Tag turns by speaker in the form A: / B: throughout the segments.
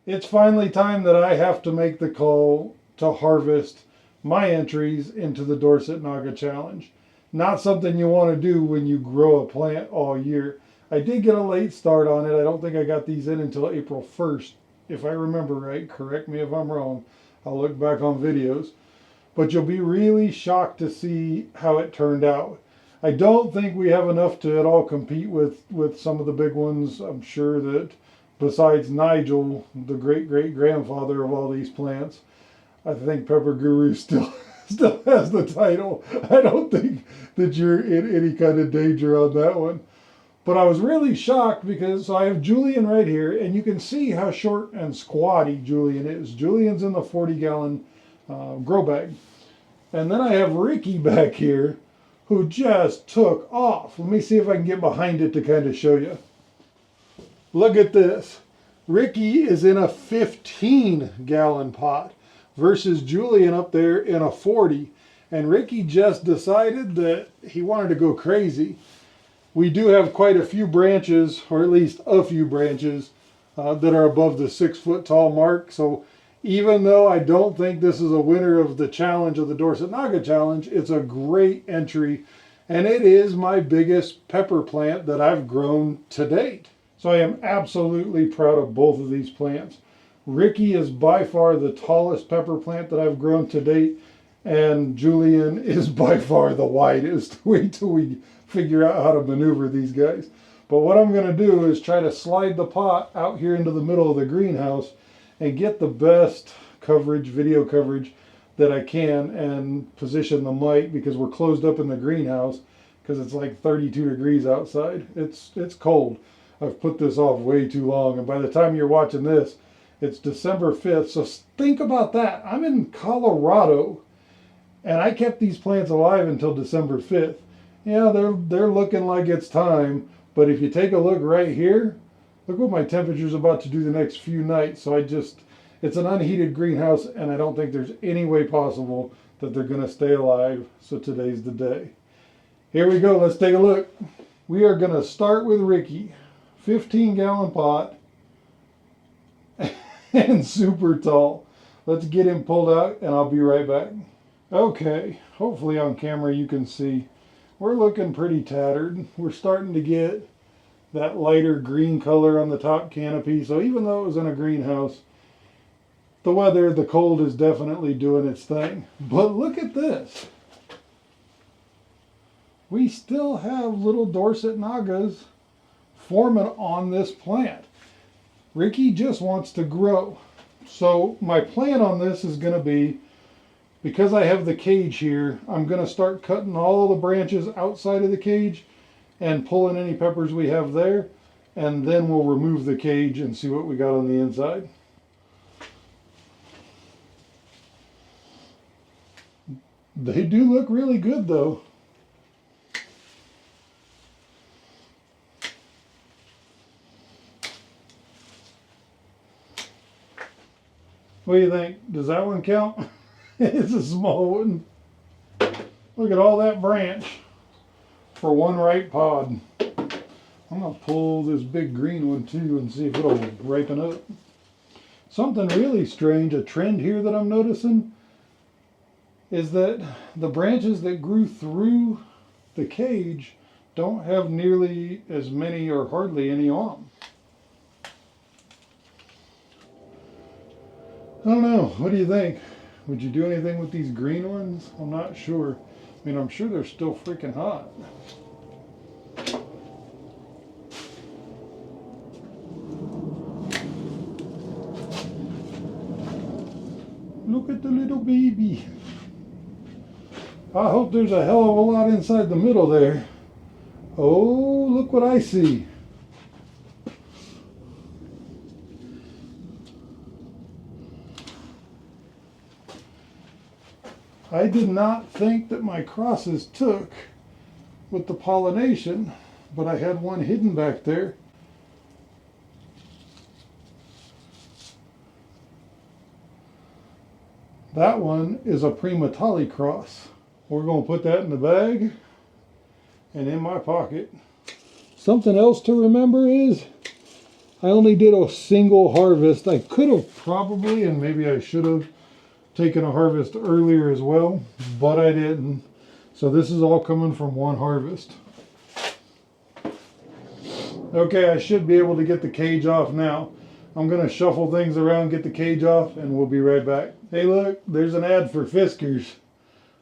A: It's finally time that I have to make the call to harvest my entries into the Dorset Naga Challenge. Not something you want to do when you grow a plant all year. I did get a late start on it. I don't think I got these in until April 1st, if I remember right. Correct me if I'm wrong. I'll look back on videos. But you'll be really shocked to see how it turned out. I don't think we have enough to at all compete with some of the big ones. I'm sure that besides Nigel, the great-great-grandfather of all these plants, I think Pepper Guru still has the title. I don't think that you're in any kind of danger on that one. But I was really shocked because I have Julian right here, and you can see how short and squatty Julian is. Julian's in the 40-gallon grow bag. And then I have Ricky back here, who just took off. Let me see if I can get behind it to kind of show you. Look at this. Ricky is in a 15-gallon pot versus Julian up there in a 40. And Ricky just decided that he wanted to go crazy. We do have quite a few branches, or at least a few branches, that are above the 6 foot tall mark. So even though I don't think this is a winner of the challenge of the Dorset Naga Challenge, it's a great entry. And it is my biggest pepper plant that I've grown to date. So I am absolutely proud of both of these plants. Ricky is by far the tallest pepper plant that I've grown to date, and Julian is by far the widest. Wait till we figure out how to maneuver these guys. But what I'm going to do is try to slide the pot out here into the middle of the greenhouse and get the best coverage, video coverage that I can, and position the mic because we're closed up in the greenhouse because it's like 32 degrees outside. It's cold. I've put this off way too long, and by the time you're watching this, it's December 5th. So think about that. I'm in Colorado, and I kept these plants alive until December 5th. Yeah, they're looking like it's time, but if you take a look right here, look what my temperature's about to do the next few nights. So it's an unheated greenhouse, and I don't think there's any way possible that they're gonna stay alive. So today's the day. Here we go, let's take a look. We are gonna start with Ricky. 15-gallon pot and super tall. Let's get him pulled out and I'll be right back. Okay, hopefully on camera you can see we're looking pretty tattered. We're starting to get that lighter green color on the top canopy. So even though it was in a greenhouse, the weather, the cold is definitely doing its thing. But look at this. We still have little Dorset Nagas forming on this plant. Ricky just wants to grow. So my plan on this is going to be, because I have the cage here, I'm going to start cutting all the branches outside of the cage and pulling any peppers we have there, and then we'll remove the cage and see what we got on the inside. They do look really good though. What do you think? Does that one count? It's a small one. Look at all that branch for one ripe pod. I'm going to pull this big green one too and see if it'll ripen up. Something really strange, a trend here that I'm noticing, is that the branches that grew through the cage don't have nearly as many or hardly any on. I don't know. What do you think? Would you do anything with these green ones? I'm not sure. I mean, I'm sure they're still freaking hot. Look at the little baby. I hope there's a hell of a lot inside the middle there. Oh, look what I see. I did not think that my crosses took with the pollination, but I had one hidden back there. That one is a Primatali cross. We're going to put that in the bag and in my pocket. Something else to remember is I only did a single harvest. I could have probably, and maybe I should have, taken a harvest earlier as well, but I didn't. So this is all coming from one harvest. Okay, I should be able to get the cage off now. I'm going to shuffle things around, get the cage off, and we'll be right back. Hey look, there's an ad for Fiskars.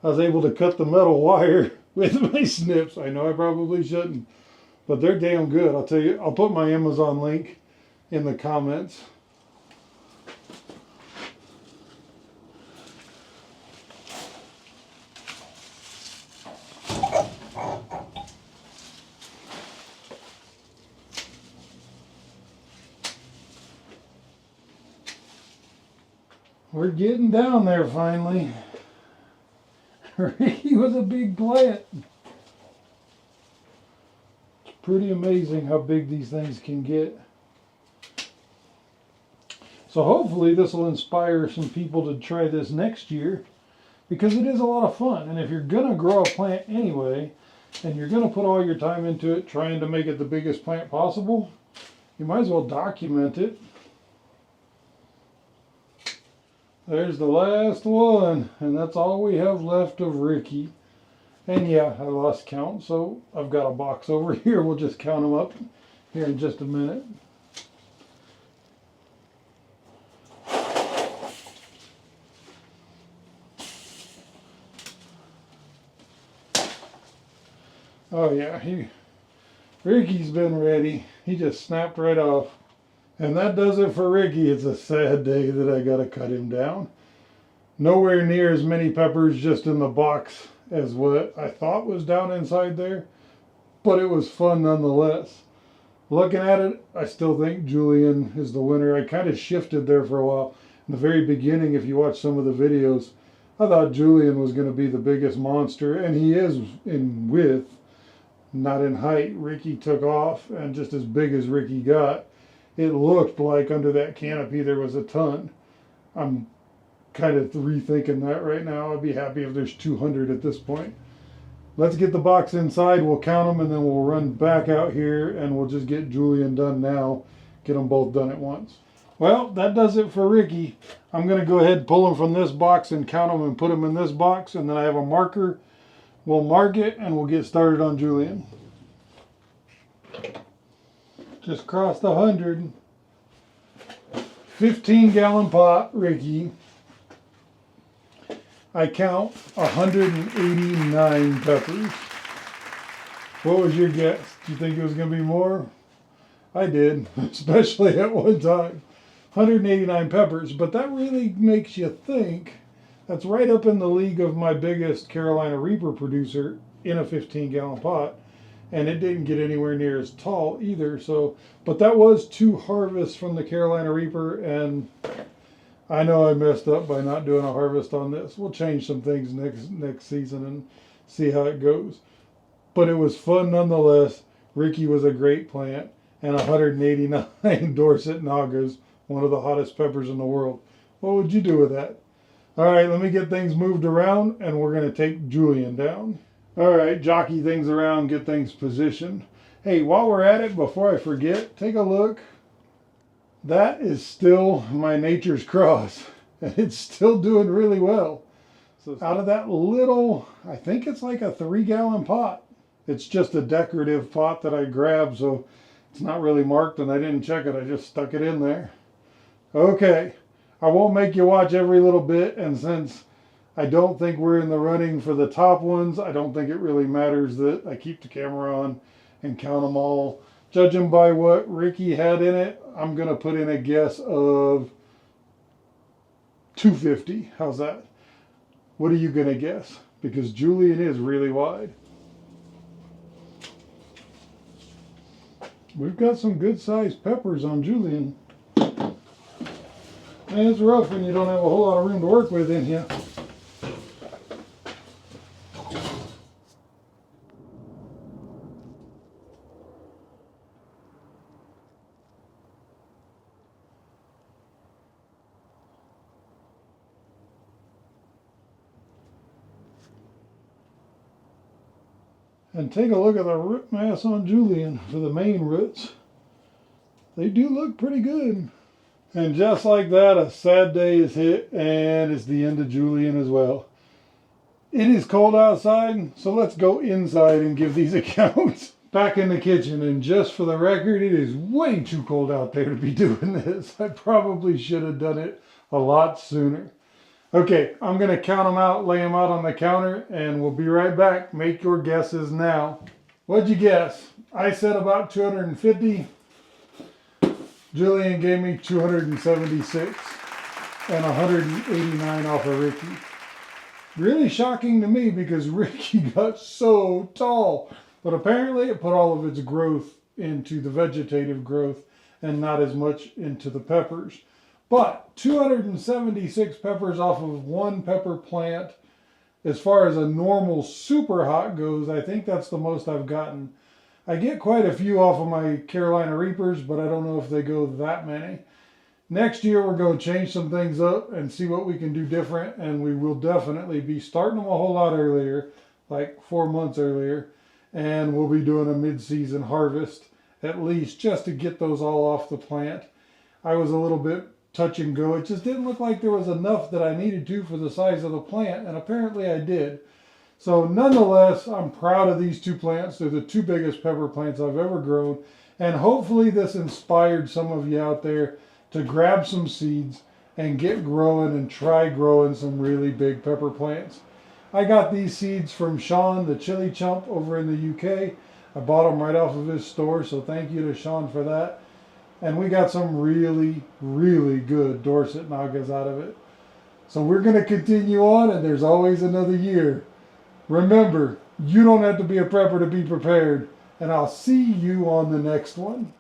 A: I was able to cut the metal wire with my snips. I know I probably shouldn't, but they're damn good. I'll tell you, I'll put my Amazon link in the comments. We're getting down there finally. Ricky was a big plant. It's pretty amazing how big these things can get. So hopefully this will inspire some people to try this next year, because it is a lot of fun. And if you're going to grow a plant anyway, and you're going to put all your time into it trying to make it the biggest plant possible, you might as well document it. There's the last one, and that's all we have left of Ricky. And yeah, I lost count, so I've got a box over here. We'll just count them up here in just a minute. Oh yeah, Ricky's been ready. He just snapped right off. And that does it for Ricky. It's a sad day that I gotta cut him down. Nowhere near as many peppers just in the box as what I thought was down inside there, but it was fun nonetheless. Looking at it, I still think Julian is the winner. I kind of shifted there for a while. In the very beginning, if you watch some of the videos, I thought Julian was going to be the biggest monster, and he is in width, not in height. Ricky took off, and just as big as Ricky got, it looked like under that canopy there was a ton. I'm kind of rethinking that right now. I'd be happy if there's 200 at this point. Let's get the box inside, we'll count them, and then we'll run back out here and we'll just get Julian done now. Get them both done at once. Well, that does it for Ricky. I'm going to go ahead and pull them from this box and count them and put them in this box, and then I have a marker. We'll mark it and we'll get started on Julian. Just crossed 100. 15-gallon pot, Ricky. I count 189 peppers. What was your guess? Do you think it was going to be more? I did, especially at one time. 189 peppers, but that really makes you think. That's right up in the league of my biggest Carolina Reaper producer in a 15-gallon pot. And it didn't get anywhere near as tall either. So, but that was 2 harvests from the Carolina Reaper, and I know I messed up by not doing a harvest on this. We'll change some things next season and see how it goes. But it was fun nonetheless. Ricky was a great plant, and 189 Dorset Nagas, one of the hottest peppers in the world. What would you do with that? All right, let me get things moved around, and we're going to take Julian down. All right, jockey things around, get things positioned. Hey, while we're at it, before I forget, take a look. That is still my Nature's Cross, and it's still doing really well. So out of that little, I think it's like a 3-gallon pot. It's just a decorative pot that I grabbed, so it's not really marked, and I didn't check it. I just stuck it in there. Okay, I won't make you watch every little bit, and since I don't think we're in the running for the top ones, I don't think it really matters that I keep the camera on and count them all. Judging by what Ricky had in it, I'm going to put in a guess of 250. How's that? What are you going to guess? Because Julian is really wide. We've got some good sized peppers on Julian. And it's rough when you don't have a whole lot of room to work with in here. And take a look at the root mass on Julian for the main roots. they do look pretty good. And just like that, a sad day is hit, and it's the end of Julian as well. It is cold outside, so let's go inside and give these accounts. Back in the kitchen, and just for the record, it is way too cold out there to be doing this. I probably should have done it a lot sooner. Okay, I'm going to count them out, lay them out on the counter, and we'll be right back. Make your guesses now. What'd you guess? I said about 250. Julian gave me 276 and 189 off of Ricky. Really shocking to me because Ricky got so tall. But apparently it put all of its growth into the vegetative growth and not as much into the peppers. But 276 peppers off of one pepper plant, as far as a normal super hot goes, I think that's the most I've gotten. I get quite a few off of my Carolina Reapers, but I don't know if they go that many. Next year we're going to change some things up and see what we can do different, and we will definitely be starting them a whole lot earlier, like 4 months earlier, and we'll be doing a mid-season harvest at least just to get those all off the plant. I was a little bit touch and go. It just didn't look like there was enough that I needed to for the size of the plant, and apparently I did. So nonetheless, I'm proud of these two plants. They're the two biggest pepper plants I've ever grown, and hopefully this inspired some of you out there to grab some seeds and get growing and try growing some really big pepper plants. I got these seeds from Sean, the chili chump over in the UK. I bought them right off of his store, so thank you to Sean for that. And we got some really, really good Dorset Nagas out of it. So we're going to continue on, and there's always another year. Remember, you don't have to be a prepper to be prepared, and I'll see you on the next one.